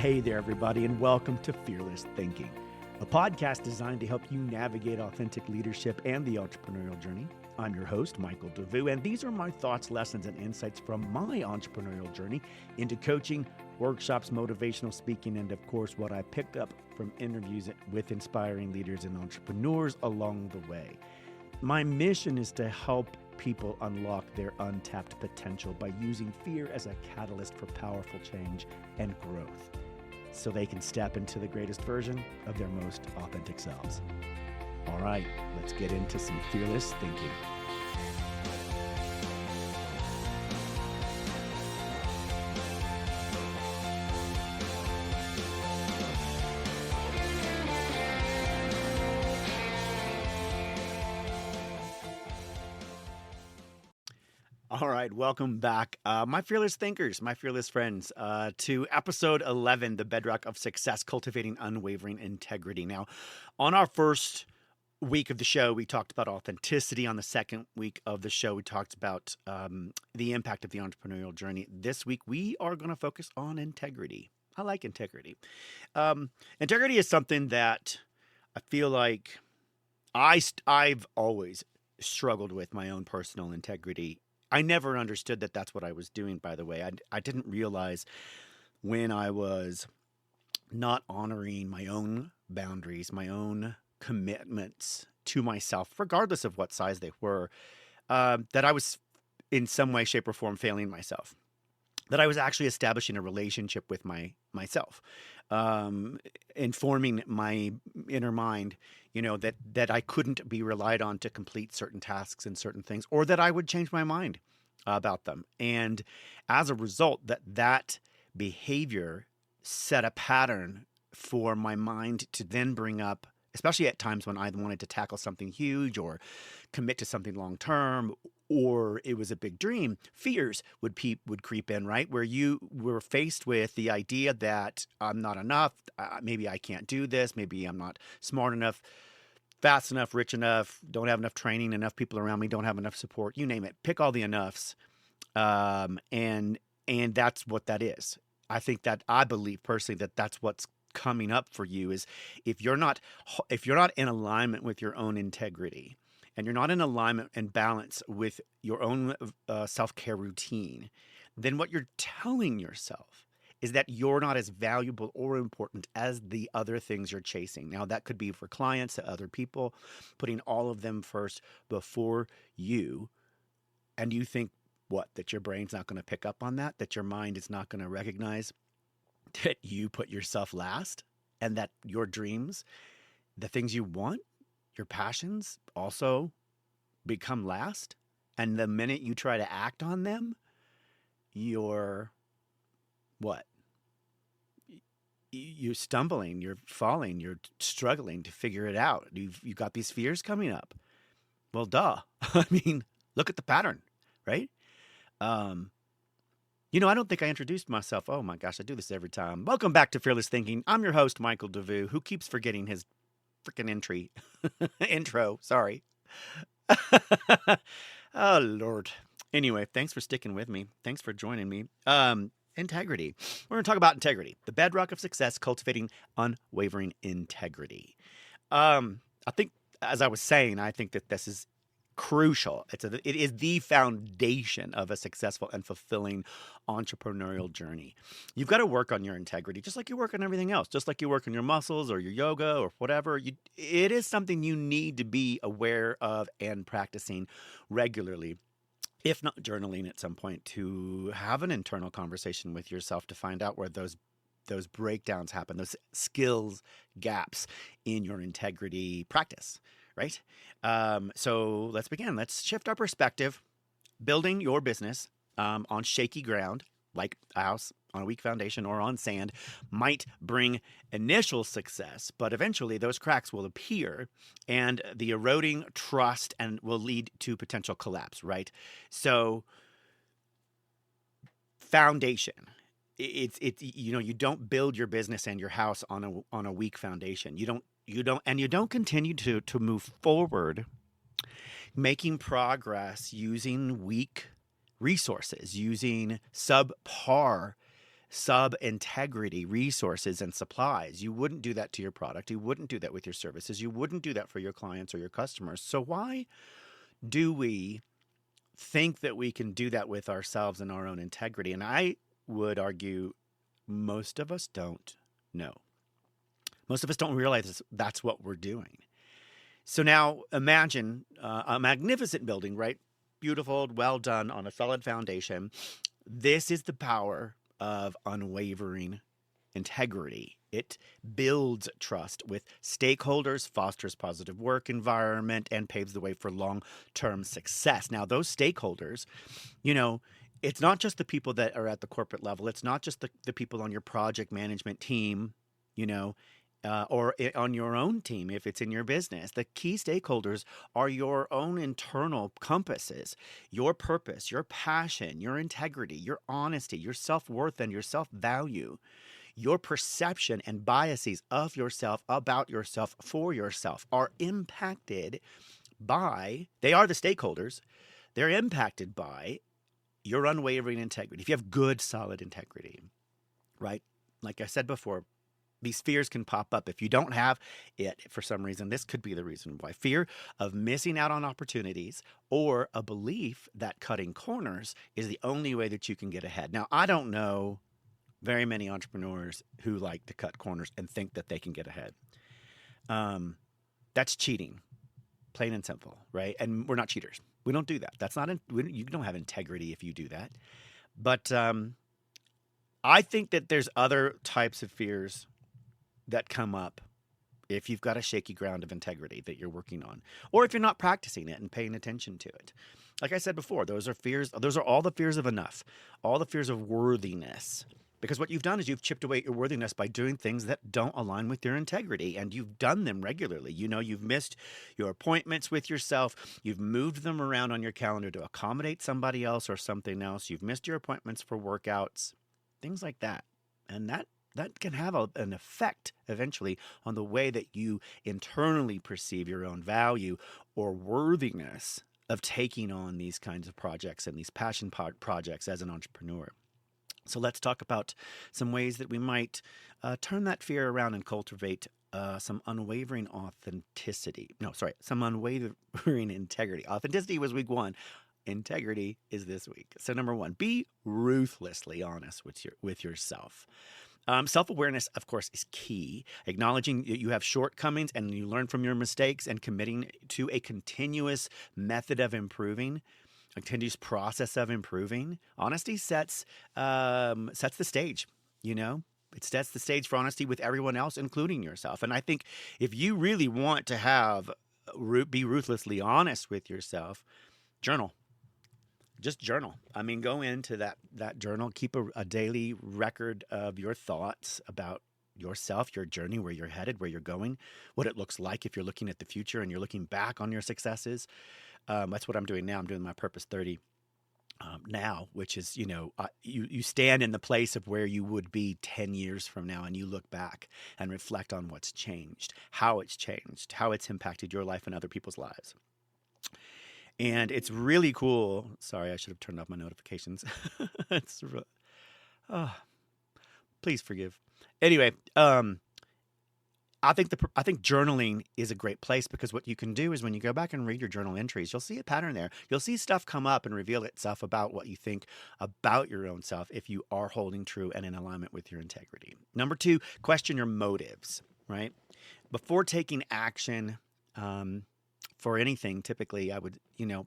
Hey there, everybody, and welcome to Fearless Thinking, a podcast designed to help you navigate authentic leadership and the entrepreneurial journey. I'm your host, Michael Devous, and these are my thoughts, lessons, and insights from my entrepreneurial journey into coaching, workshops, motivational speaking, and of course, what I picked up from interviews with inspiring leaders and entrepreneurs along the way. My mission is to help people unlock their untapped potential by using fear as a catalyst for powerful change and growth, so they can step into the greatest version of their most authentic selves. All right, let's get into some fearless thinking. All right, welcome back, my fearless thinkers, my fearless friends, to episode 11, The Bedrock of Success, Cultivating Unwavering Integrity. Now, on our first week of the show, we talked about authenticity. On the second week of the show, we talked about the impact of the entrepreneurial journey. This week, we are going to focus on integrity. I like integrity. Integrity is something that I feel like I've always struggled with my own personal integrity. I never understood that that's what I was doing, by the way. I didn't realize when I was not honoring my own boundaries, my own commitments to myself, regardless of what size they were, that I was in some way, shape, or form failing myself. That I was actually establishing a relationship with myself, informing my inner mind, that I couldn't be relied on to complete certain tasks and certain things, or that I would change my mind about them. And as a result, that behavior set a pattern for my mind to then bring up, especially at times when I wanted to tackle something huge or commit to something long term, or it was a big dream, fears would creep in, right? Where you were faced with the idea that I'm not enough, maybe I can't do this, maybe I'm not smart enough, fast enough, rich enough, don't have enough training, enough people around me, don't have enough support, you name it. Pick all the enoughs, and that's what that is. I believe personally that that's what's coming up for you is if you're not in alignment with your own integrity, and you're not in alignment and balance with your own self-care routine, then what you're telling yourself is that you're not as valuable or important as the other things you're chasing. Now, that could be for clients, other people, putting all of them first before you. And you think, what, that your brain's not going to pick up on that your mind is not going to recognize that you put yourself last, and that your dreams, the things you want, your passions also become last. And the minute you try to act on them, you're what? You're stumbling, you're falling, you're struggling to figure it out. You've got these fears coming up. Well, duh. I mean, look at the pattern, right? I don't think I introduced myself. Oh my gosh, I do this every time. Welcome back to Fearless Thinking. I'm your host, Michael Devous, who keeps forgetting his freaking intro. Sorry. Oh, Lord. Anyway, thanks for sticking with me. Thanks for joining me. Integrity. We're going to talk about integrity, the bedrock of success, cultivating unwavering integrity. I think, as I was saying, I think that this is crucial. It is the foundation of a successful and fulfilling entrepreneurial journey. You've got to work on your integrity, just like you work on everything else, just like you work on your muscles or your yoga or whatever. It is something you need to be aware of and practicing regularly, if not journaling at some point, to have an internal conversation with yourself to find out where those breakdowns happen, those skills gaps in your integrity practice. Right? So let's begin. Let's shift our perspective. Building your business on shaky ground, like a house on a weak foundation or on sand, might bring initial success, but eventually those cracks will appear and the eroding trust and will lead to potential collapse, right? So foundation. It's you don't build your business and your house on a weak foundation. You don't continue to move forward, making progress using weak resources, using subpar sub-integrity resources and supplies. You wouldn't do that to your product. You wouldn't do that with your services. You wouldn't do that for your clients or your customers. So why do we think that we can do that with ourselves and our own integrity? And I would argue most of us don't know. Most of us don't realize that's what we're doing. So now imagine a magnificent building, right? Beautiful, well done on a solid foundation. This is the power of unwavering integrity. It builds trust with stakeholders, fosters positive work environment, and paves the way for long-term success. Now, those stakeholders, you know, it's not just the people that are at the corporate level. It's not just the people on your project management team, you know, on your own team if it's in your business. The key stakeholders are your own internal compasses, your purpose, your passion, your integrity, your honesty, your self-worth and your self-value, your perception and biases of yourself, about yourself, for yourself are impacted by, they are the stakeholders, they're impacted by your unwavering integrity. If you have good, solid integrity, right? Like I said before, these fears can pop up. If you don't have it for some reason, this could be the reason why. Fear of missing out on opportunities, or a belief that cutting corners is the only way that you can get ahead. Now, I don't know very many entrepreneurs who like to cut corners and think that they can get ahead. That's cheating, plain and simple, right? And we're not cheaters. We don't do that. That's not, you don't have integrity if you do that. But I think that there's other types of fears that come up if you've got a shaky ground of integrity that you're working on, or if you're not practicing it and paying attention to it. Like I said before, those are fears. Those are all the fears of enough, all the fears of worthiness. Because what you've done is you've chipped away at your worthiness by doing things that don't align with your integrity, and you've done them regularly. You know, you've missed your appointments with yourself. You've moved them around on your calendar to accommodate somebody else or something else. You've missed your appointments for workouts, things like that. And that can have an effect eventually on the way that you internally perceive your own value or worthiness of taking on these kinds of projects and these passion projects as an entrepreneur. So let's talk about some ways that we might turn that fear around and cultivate some unwavering authenticity. No, sorry, some unwavering integrity. Authenticity was week 1. Integrity is this week. So number 1, be ruthlessly honest with yourself. Self-awareness, of course, is key. Acknowledging that you have shortcomings and you learn from your mistakes, and committing to a continuous method of improving, a continuous process of improving. Honesty sets the stage, you know? It sets the stage for honesty with everyone else, including yourself. And I think if you really want to be ruthlessly honest with yourself, journal. Just journal. I mean, go into that journal, keep a daily record of your thoughts about yourself, your journey, where you're headed, where you're going, what it looks like if you're looking at the future and you're looking back on your successes. That's what I'm doing now. I'm doing my Purpose 30 now, which is, you stand in the place of where you would be 10 years from now, and you look back and reflect on what's changed, how it's impacted your life and other people's lives. And it's really cool. Sorry, I should have turned off my notifications. Please forgive. Anyway, I think journaling is a great place, because what you can do is when you go back and read your journal entries, you'll see a pattern there. You'll see stuff come up and reveal itself about what you think about your own self if you are holding true and in alignment with your integrity. Number 2, question your motives, right? Before taking action, for anything, typically I would,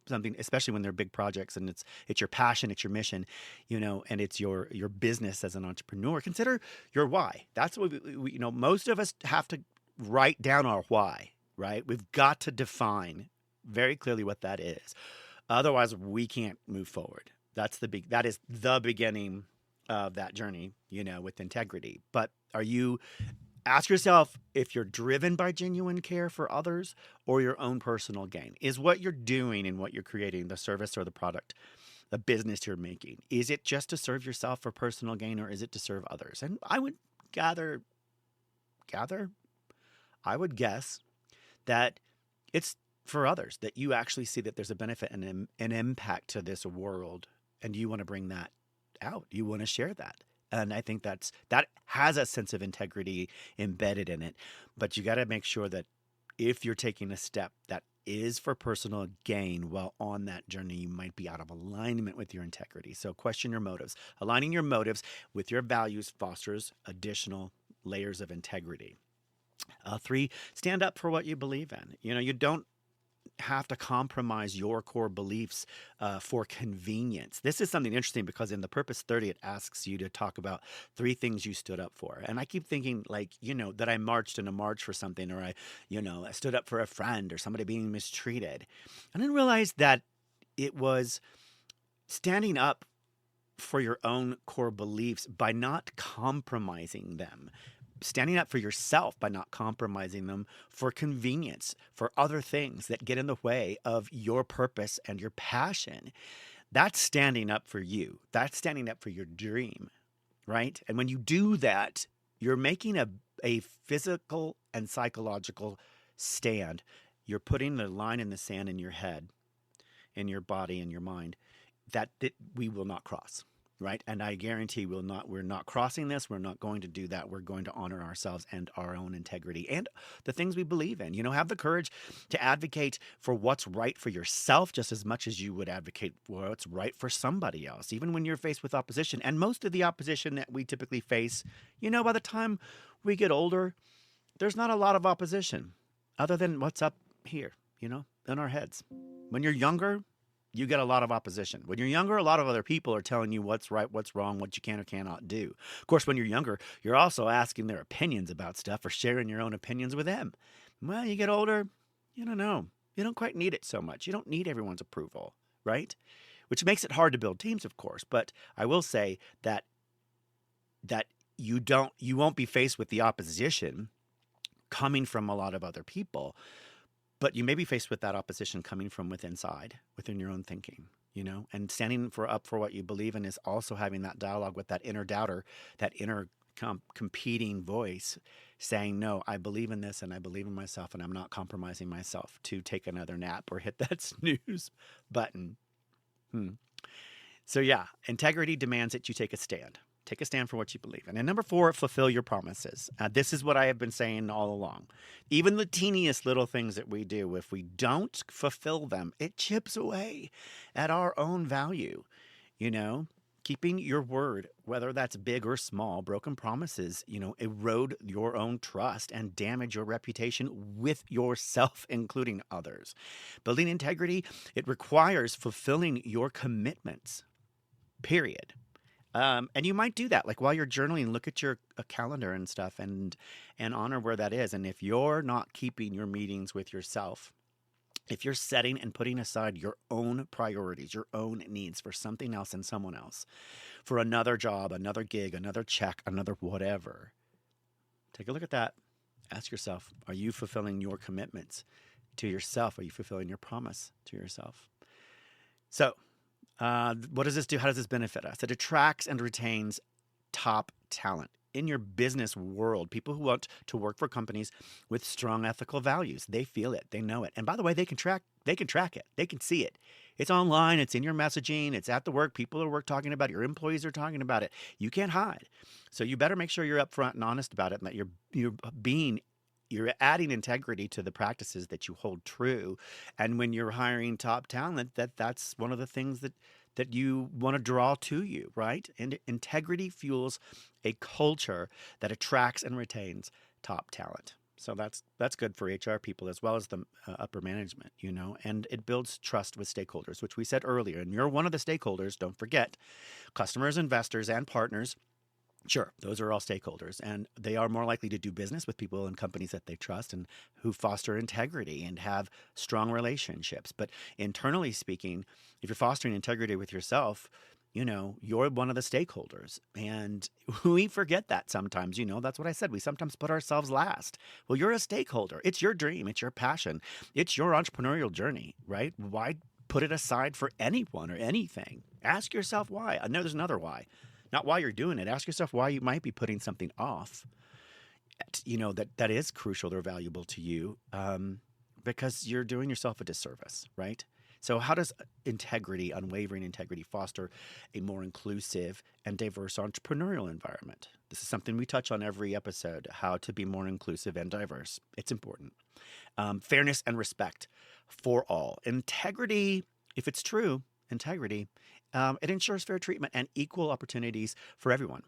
something, especially when they're big projects and it's your passion, it's your mission, and it's your business as an entrepreneur, consider your why. That's what we most of us have to write down our why, right? We've got to define very clearly what that is. Otherwise, we can't move forward. That is the beginning of that journey, with integrity. But ask yourself if you're driven by genuine care for others or your own personal gain. Is what you're doing and what you're creating, the service or the product, the business you're making, is it just to serve yourself for personal gain, or is it to serve others? And I would I would guess that it's for others, that you actually see that there's a benefit and an impact to this world, and you want to bring that out. You want to share that. And I think that has a sense of integrity embedded in it. But you got to make sure that if you're taking a step that is for personal gain while on that journey, you might be out of alignment with your integrity. So question your motives. Aligning your motives with your values fosters additional layers of integrity. Three, stand up for what you believe in. You don't have to compromise your core beliefs for convenience. This is something interesting because in the Purpose 30, it asks you to talk about three things you stood up for. And I keep thinking, like, that I marched in a march for something, or I stood up for a friend or somebody being mistreated. I didn't realize that it was standing up for your own core beliefs by not compromising them, standing up for yourself by not compromising them for convenience, for other things that get in the way of your purpose and your passion. That's standing up for you. That's standing up for your dream, right? And when you do that, you're making a physical and psychological stand. You're putting the line in the sand in your head, in your body, in your mind, that we will not cross. Right. And I guarantee we're not crossing this. We're not going to do that. We're going to honor ourselves and our own integrity and the things we believe in. Have the courage to advocate for what's right for yourself just as much as you would advocate for what's right for somebody else, even when you're faced with opposition. And most of the opposition that we typically face, by the time we get older, there's not a lot of opposition other than what's up here, in our heads. When you're younger, you get a lot of opposition. When you're younger, a lot of other people are telling you what's right, what's wrong, what you can or cannot do. Of course, when you're younger, you're also asking their opinions about stuff or sharing your own opinions with them. Well, you get older, you don't know. You don't quite need it so much. You don't need everyone's approval, right? Which makes it hard to build teams, of course. But I will say that you won't be faced with the opposition coming from a lot of other people. But you may be faced with that opposition coming from within your own thinking, and standing up for what you believe in is also having that dialogue with that inner doubter, that inner competing voice saying, no, I believe in this and I believe in myself and I'm not compromising myself to take another nap or hit that snooze button. So yeah, integrity demands that you take a stand. Take a stand for what you believe in. And number 4, fulfill your promises. This is what I have been saying all along. Even the teeniest little things that we do, if we don't fulfill them, it chips away at our own value. Keeping your word, whether that's big or small, broken promises, erode your own trust and damage your reputation with yourself, including others. Building integrity, it requires fulfilling your commitments, period. And you might do that, like while you're journaling, look at your calendar and stuff and honor where that is. And if you're not keeping your meetings with yourself, if you're setting and putting aside your own priorities, your own needs for something else and someone else, for another job, another gig, another check, another whatever, take a look at that. Ask yourself, are you fulfilling your commitments to yourself? Are you fulfilling your promise to yourself? So, what does this do? How does this benefit us? It attracts and retains top talent. In your business world, people who want to work for companies with strong ethical values, they feel it, they know it. And by the way, they can track it. They can see it. It's online, it's in your messaging, it's at the work. People at work talking about it. Your employees are talking about it. You can't hide. So you better make sure you're upfront and honest about it and that you're adding integrity to the practices that you hold true. And when you're hiring top talent, that's one of the things that you want to draw to you, right? And integrity fuels a culture that attracts and retains top talent. So that's good for HR people as well as the upper management, and it builds trust with stakeholders, which we said earlier. And you're one of the stakeholders, don't forget, customers, investors, and partners. Sure, those are all stakeholders, and they are more likely to do business with people and companies that they trust and who foster integrity and have strong relationships. But internally speaking, if you're fostering integrity with yourself, you're one of the stakeholders. And we forget that sometimes, that's what I said. We sometimes put ourselves last. Well, you're a stakeholder. It's your dream. It's your passion. It's your entrepreneurial journey, right? Why put it aside for anyone or anything? Ask yourself why. I know there's another why. Not why you're doing it. Ask yourself why you might be putting something off, that is crucial or valuable to you, because you're doing yourself a disservice, right? So how does integrity, unwavering integrity, foster a more inclusive and diverse entrepreneurial environment? This is something we touch on every episode, how to be more inclusive and diverse. It's important. Fairness and respect for all. Integrity, if it's true, integrity, it ensures fair treatment and equal opportunities for everyone.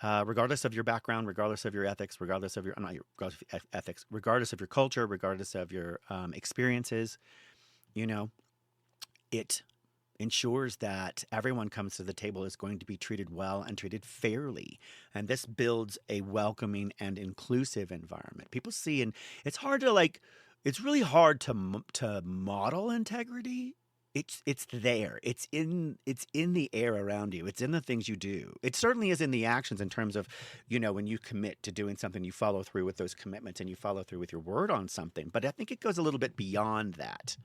Regardless of your background, regardless of your ethics, regardless of your, not your regardless of ethics, regardless of your culture, regardless of your experiences, you know, it ensures that everyone comes to the table is going to be treated well and treated fairly. And this builds a welcoming and inclusive environment. People see, and it's hard to it's really hard to model integrity. It's there. It's in the air around you. It's in the things you do. It certainly is in the actions in terms of, when you commit to doing something, you follow through with those commitments and you follow through with your word on something. But I think it goes a little bit beyond that.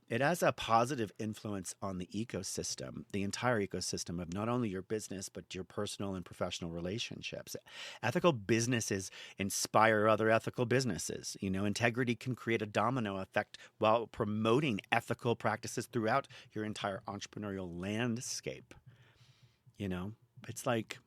It has a positive influence on the ecosystem, the entire ecosystem of not only your business, but your personal and professional relationships. Ethical businesses inspire other ethical businesses. Integrity can create a domino effect while promoting ethical practices throughout your entire entrepreneurial landscape. It's like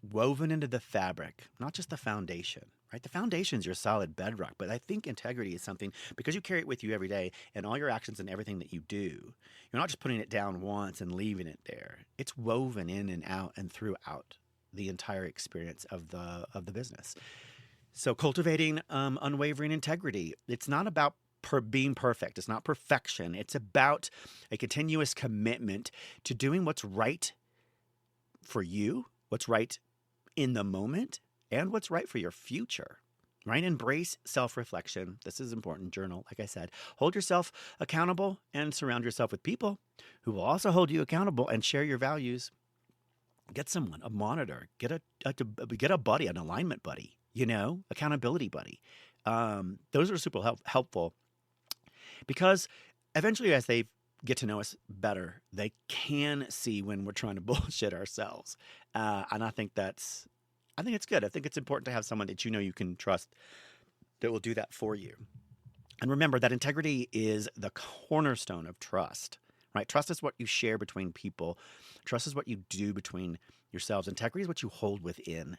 woven into the fabric, not just the foundation. Right? The foundation is your solid bedrock, but I think integrity is something, because you carry it with you every day and all your actions and everything that you do, you're not just putting it down once and leaving it there. It's woven in and out and throughout the entire experience of the business. So cultivating unwavering integrity, it's not about being perfect. It's not perfection. It's about a continuous commitment to doing what's right for you, what's right in the moment, and what's right for your future, right? Embrace self-reflection. This is important. Journal, like I said. Hold yourself accountable and surround yourself with people who will also hold you accountable and share your values. Get someone, a monitor, get a buddy, an alignment buddy, accountability buddy. Those are super helpful because eventually as they get to know us better, they can see when we're trying to bullshit ourselves. And I think it's good. I think it's important to have someone that you can trust that will do that for you. And remember that integrity is the cornerstone of trust, right? Trust is what you share between people. Trust is what you do between yourselves. Integrity is what you hold within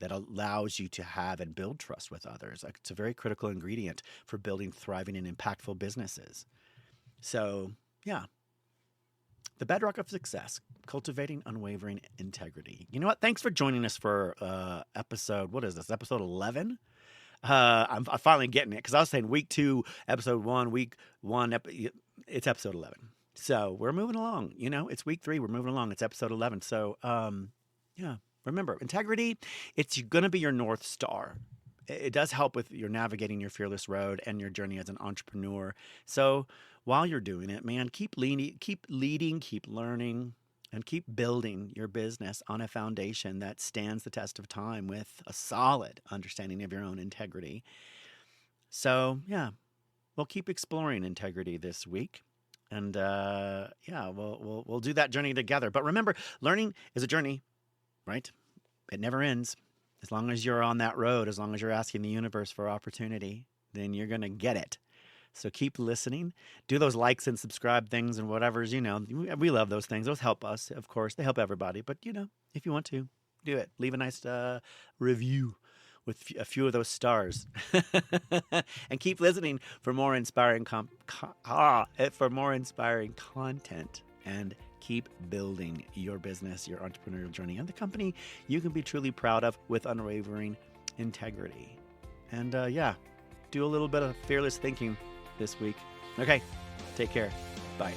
that allows you to have and build trust with others. It's a very critical ingredient for building thriving and impactful businesses. So, yeah. The bedrock of success, cultivating unwavering integrity. You know what? Thanks for joining us for episode, what is this, episode 11? I'm finally getting it because I was saying week 2, episode 1, week 1, it's episode 11. So we're moving along. It's week 3, we're moving along. It's episode 11. So, yeah, remember, integrity, it's going to be your North Star. It does help with your navigating your fearless road and your journey as an entrepreneur. So while you're doing it, man, keep leading, keep learning, and keep building your business on a foundation that stands the test of time with a solid understanding of your own integrity. So, yeah, we'll keep exploring integrity this week. And, yeah, we'll do that journey together. But remember, learning is a journey, right? It never ends. As long as you're on that road, as long as you're asking the universe for opportunity, then you're going to get it. So keep listening. Do those likes and subscribe things and whatever's, we love those things. Those help us, of course. They help everybody. But, if you want to, do it. Leave a nice review with a few of those stars. And keep listening for more inspiring content. And keep building your business, your entrepreneurial journey, and the company you can be truly proud of with unwavering integrity. And yeah, do a little bit of fearless thinking this week. Okay, take care. Bye.